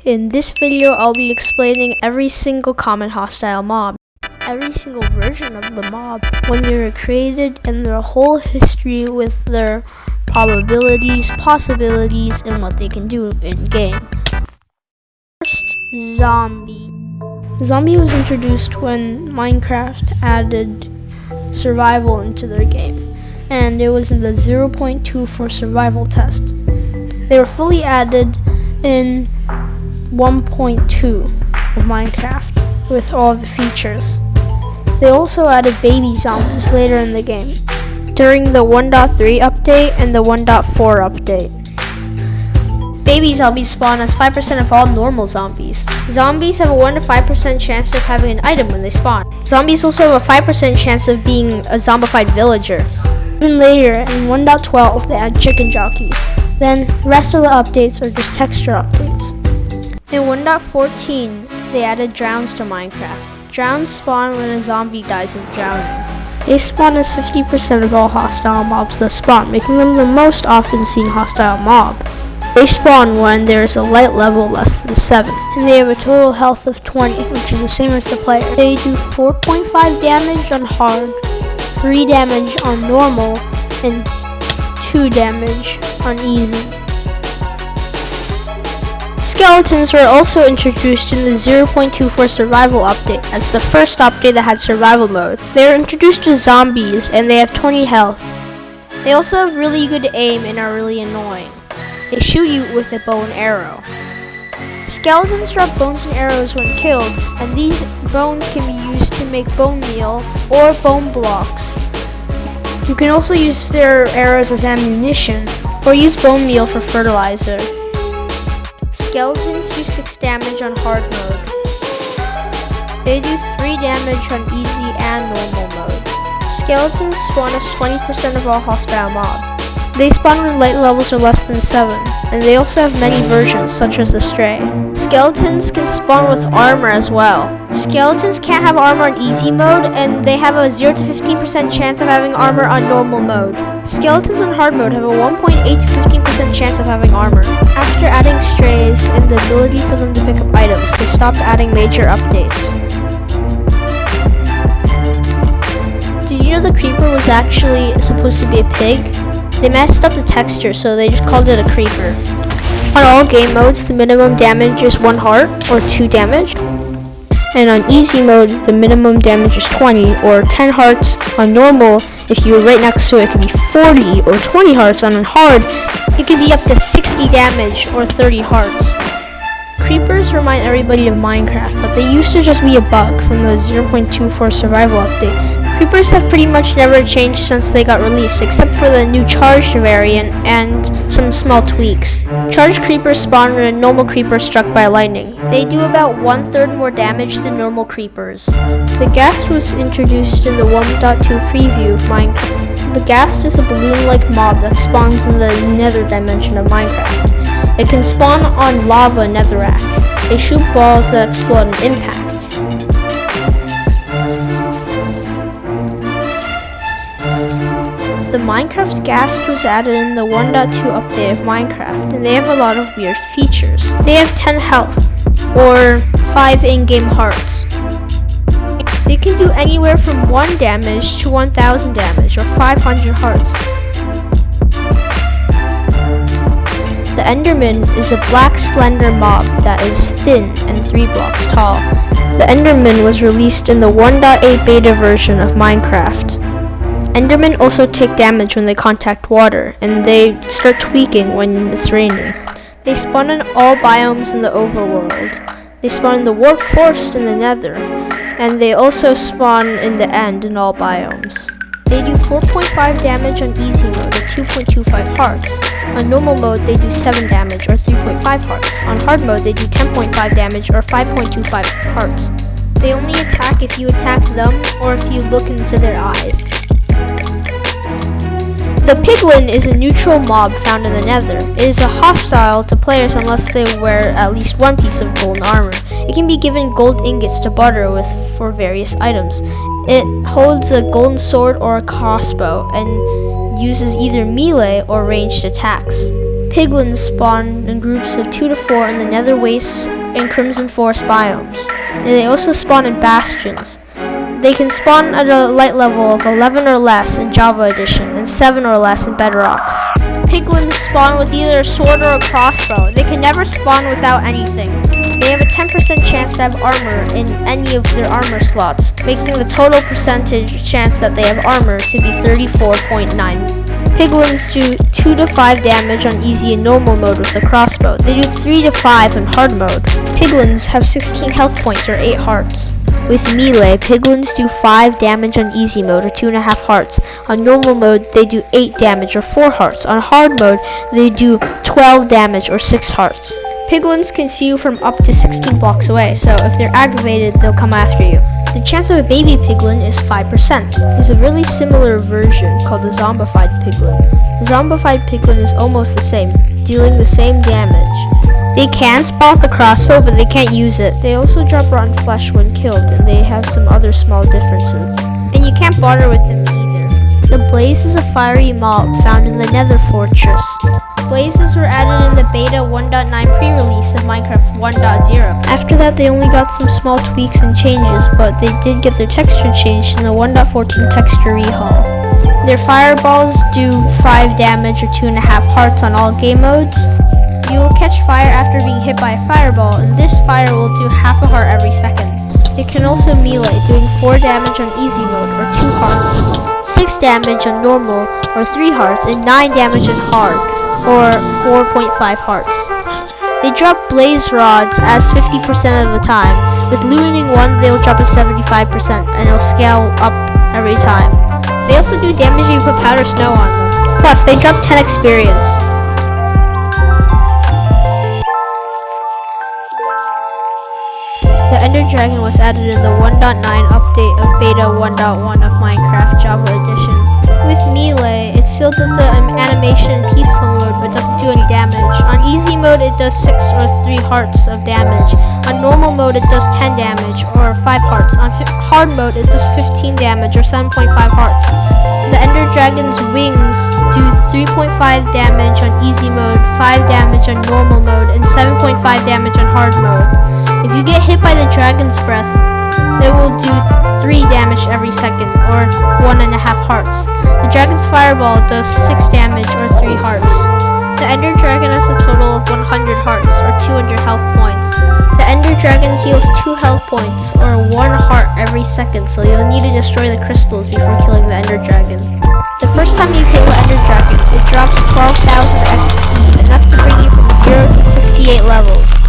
In this video, I'll be explaining every single common hostile mob, every single version of the mob, when they were created, and their whole history with their probabilities, possibilities, and what they can do in-game. First, Zombie. Zombie was introduced when Minecraft added survival into their game, and it was in the 0.24 survival test. They were fully added in 1.2 of Minecraft with all the features. They also added baby zombies later in the game, during the 1.3 update and the 1.4 update. Baby zombies spawn as 5% of all normal zombies. Zombies have a 1 to 5% chance of having an item when they spawn. Zombies also have a 5% chance of being a zombified villager. Even later, in 1.12, they add chicken jockeys. Then, the rest of the updates are just texture updates. In 1.14, they added drowns to Minecraft. Drowns spawn when a zombie dies in drowning. They spawn as 50% of all hostile mobs that spawn, making them the most often seen hostile mob. They spawn when there is a light level less than 7, and they have a total health of 20, which is the same as the player. They do 4.5 damage on hard, 3 damage on normal, and 2 damage on easy. Skeletons were also introduced in the 0.24 survival update as the first update that had survival mode. They were introduced to zombies and they have 20 health. They also have really good aim and are really annoying. They shoot you with a bow and arrow. Skeletons drop bones and arrows when killed, and these bones can be used to make bone meal or bone blocks. You can also use their arrows as ammunition or use bone meal for fertilizer. Skeletons do 6 damage on hard mode. They do 3 damage on easy and normal mode. Skeletons spawn as 20% of all hostile mobs. They spawn when light levels are less than 7, and they also have many versions such as the Stray. Skeletons can spawn with armor as well. Skeletons can't have armor on easy mode, and they have a 0 to 15% chance of having armor on normal mode. Skeletons on hard mode have a 1.8 to 15% chance of having armor. After adding strays and the ability for them to pick up items, they stopped adding major updates. Did you know the creeper was actually supposed to be a pig? They messed up the texture, so they just called it a creeper. On all game modes, the minimum damage is 1 heart, or 2 damage. And on easy mode, the minimum damage is 20, or 10 hearts. On normal, if you were right next to it, it could be 40 or 20 hearts. On hard, it could be up to 60 damage, or 30 hearts. Creepers remind everybody of Minecraft, but they used to just be a bug from the 0.24 survival update. Creepers have pretty much never changed since they got released, except for the new charged variant and some small tweaks. Charged creepers spawn when a normal creeper is struck by lightning. They do about 1/3 more damage than normal creepers. The Ghast was introduced in the 1.2 preview of Minecraft. The Ghast is a balloon-like mob that spawns in the nether dimension of Minecraft. It can spawn on lava netherrack. They shoot balls that explode on impact. The Minecraft Ghast was added in the 1.2 update of Minecraft, and they have a lot of weird features. They have 10 health, or 5 in-game hearts. They can do anywhere from 1 damage to 1,000 damage, or 500 hearts. The Enderman is a black slender mob that is thin and 3 blocks tall. The Enderman was released in the 1.8 beta version of Minecraft. Endermen also take damage when they contact water, and they start tweaking when it's raining. They spawn in all biomes in the overworld. They spawn in the warp forest in the nether, and they also spawn in the end in all biomes. They do 4.5 damage on easy mode or 2.25 hearts. On normal mode, they do 7 damage or 3.5 hearts. On hard mode, they do 10.5 damage or 5.25 hearts. They only attack if you attack them or if you look into their eyes. The Piglin is a neutral mob found in the nether. It is a hostile to players unless they wear at least 1 piece of golden armor. It can be given gold ingots to barter with for various items. It holds a golden sword or a crossbow and uses either melee or ranged attacks. Piglins spawn in groups of 2 to 4 in the Nether Wastes and Crimson Forest biomes. And they also spawn in bastions. They can spawn at a light level of 11 or less in Java Edition and 7 or less in Bedrock. Piglins spawn with either a sword or a crossbow. They can never spawn without anything. They have a 10% chance to have armor in any of their armor slots, making the total percentage chance that they have armor to be 34.9. Piglins do 2 to 5 damage on easy and normal mode with the crossbow. They do 3 to 5 in hard mode. Piglins have 16 health points or 8 hearts. With melee, Piglins do 5 damage on easy mode or 2.5 hearts. On normal mode, they do 8 damage or 4 hearts. On hard mode, they do 12 damage or 6 hearts. Piglins can see you from up to 16 blocks away, so if they're aggravated, they'll come after you. The chance of a baby piglin is 5%. There's a really similar version called the zombified piglin. The zombified piglin is almost the same, dealing the same damage. They can spawn with the crossbow, but they can't use it. They also drop rotten flesh when killed, and they have some other small differences. And you can't barter with them either. The Blaze is a fiery mob found in the Nether Fortress. Blazes were added in the beta 1.9 pre-release of Minecraft 1.0. After that, they only got some small tweaks and changes, but they did get their texture changed in the 1.14 texture rehaul. Their fireballs do 5 damage or 2.5 hearts on all game modes. You will catch fire after being hit by a fireball, and this fire will do half a heart every second. It can also melee, doing 4 damage on easy mode or 2 hearts, 6 damage on normal or 3 hearts, and 9 damage on hard or 4.5 hearts. They drop blaze rods as 50% of the time. With looting 1, they'll drop at 75% and it'll scale up every time. They also do damage if you put powder snow on them. Plus, they drop 10 experience. The Ender Dragon was added in the 1.9 update of Beta 1.1 of Minecraft Java Edition. With melee, it still does the animation in peaceful mode but doesn't do any damage. On easy mode, it does 6 or 3 hearts of damage. On normal mode, it does 10 damage or 5 hearts. On hard mode, it does 15 damage or 7.5 hearts. The Ender Dragon's wings do 3.5 damage on easy mode, 5 damage on normal mode, and 7.5 damage on hard mode. If you get hit by the dragon's breath, it will do 3 damage every second, or 1.5 hearts. The dragon's fireball does 6 damage, or 3 hearts. The Ender Dragon has a total of 100 hearts, or 200 health points. The Ender Dragon heals 2 health points, or 1 heart every second, so you'll need to destroy the crystals before killing the Ender Dragon. The first time you kill the Ender Dragon, it drops 12,000 XP, enough to bring you from 0 to 68 levels.